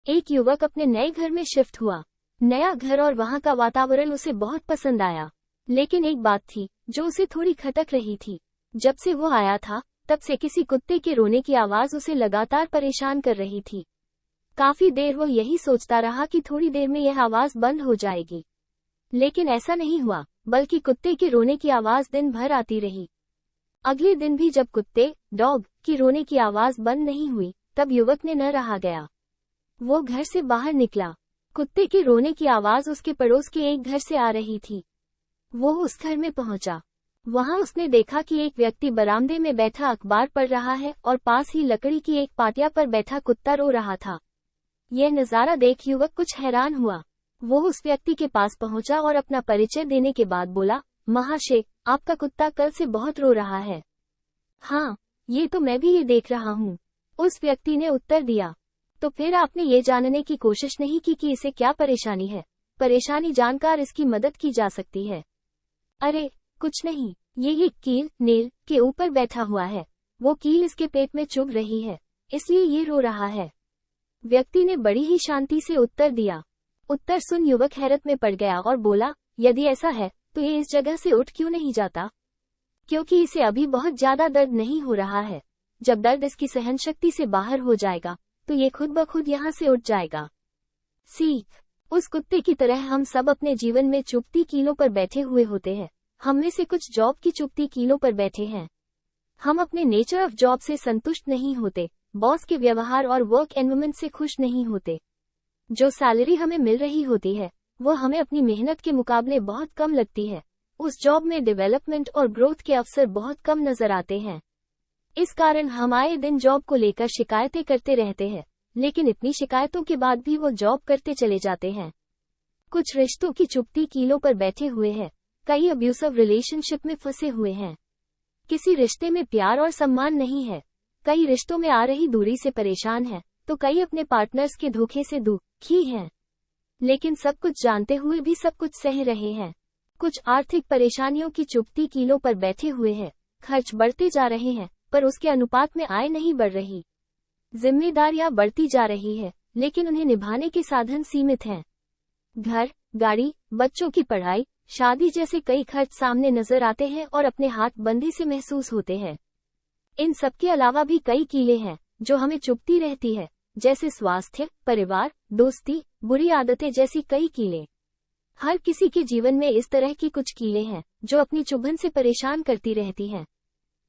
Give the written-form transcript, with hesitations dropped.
एक युवक अपने नए घर में शिफ्ट हुआ। नया घर और वहां का वातावरण उसे बहुत पसंद आया, लेकिन एक बात थी जो उसे थोड़ी खटक रही थी। जब से वो आया था तब से किसी कुत्ते के रोने की आवाज उसे लगातार परेशान कर रही थी। काफी देर वो यही सोचता रहा कि थोड़ी देर में यह आवाज बंद हो जाएगी, लेकिन ऐसा नहीं हुआ, बल्कि कुत्ते के रोने की आवाज दिन भर आती रही। अगले दिन भी जब कुत्ते डॉग की रोने की आवाज बंद नहीं हुई, तब युवक ने न रहा गया। वो घर से बाहर निकला। कुत्ते के रोने की आवाज उसके पड़ोस के एक घर से आ रही थी। वो उस घर में पहुंचा। वहां उसने देखा कि एक व्यक्ति बरामदे में बैठा अखबार पढ़ रहा है और पास ही लकड़ी की एक पाटिया पर बैठा कुत्ता रो रहा था। यह नजारा देख युवक कुछ हैरान हुआ। वो उस व्यक्ति के पास पहुंचा और अपना परिचय देने के बाद बोला, महाशय, आपका कुत्ता कल से बहुत रो रहा है। हाँ, ये तो मैं भी ये देख रहा हूँ, उस व्यक्ति ने उत्तर दिया। तो फिर आपने ये जानने की कोशिश नहीं की कि इसे क्या परेशानी है? परेशानी जानकर इसकी मदद की जा सकती है। अरे कुछ नहीं, ये कील नेल के ऊपर बैठा हुआ है। वो कील इसके पेट में चुभ रही है, इसलिए ये रो रहा है। व्यक्ति ने बड़ी ही शांति से उत्तर दिया। उत्तर सुन युवक हैरत में पड़ गया और बोला, यदि ऐसा है तो ये इस जगह से उठ क्यों नहीं जाता? क्योंकि इसे अभी बहुत ज्यादा दर्द नहीं हो रहा है। जब दर्द इसकी सहनशक्ति से बाहर हो जाएगा तो ये खुद ब खुद यहाँ से उठ जाएगा। सीख, उस कुत्ते की तरह हम सब अपने जीवन में चुभती कीलों पर बैठे हुए होते हैं। हम में से कुछ जॉब की चुभती कीलों पर बैठे हैं। हम अपने नेचर ऑफ जॉब से संतुष्ट नहीं होते, बॉस के व्यवहार और वर्क एनवायरनमेंट से खुश नहीं होते। जो सैलरी हमें मिल रही होती है वो हमें अपनी मेहनत के मुकाबले बहुत कम लगती है। उस जॉब में डेवलपमेंट और ग्रोथ के अवसर बहुत कम नजर आते हैं। इस कारण हम आए दिन जॉब को लेकर शिकायतें करते रहते हैं, लेकिन इतनी शिकायतों के बाद भी वो जॉब करते चले जाते हैं। कुछ रिश्तों की चुभती कीलों पर बैठे हुए हैं। कई अब्यूसिव रिलेशनशिप में फंसे हुए हैं। किसी रिश्ते में प्यार और सम्मान नहीं है। कई रिश्तों में आ रही दूरी से परेशान हैं, तो कई अपने पार्टनर्स के धोखे से दुखी हैं। लेकिन सब कुछ जानते हुए भी सब कुछ सह रहे हैं। कुछ आर्थिक परेशानियों की चुभती कीलों पर बैठे हुए हैं। खर्च बढ़ते जा रहे हैं, पर उसके अनुपात में आय नहीं बढ़ रही। जिम्मेदारियां बढ़ती जा रही है, लेकिन उन्हें निभाने के साधन सीमित हैं। घर, गाड़ी, बच्चों की पढ़ाई, शादी जैसे कई खर्च सामने नजर आते हैं और अपने हाथ बंदी से महसूस होते हैं। इन सब के अलावा भी कई कीलें हैं जो हमें चुभती रहती है, जैसे स्वास्थ्य, परिवार, दोस्ती, बुरी आदतें जैसी कई कीलें। हर किसी के जीवन में इस तरह की कुछ कीलें हैं जो अपनी चुभन से परेशान करती रहती हैं।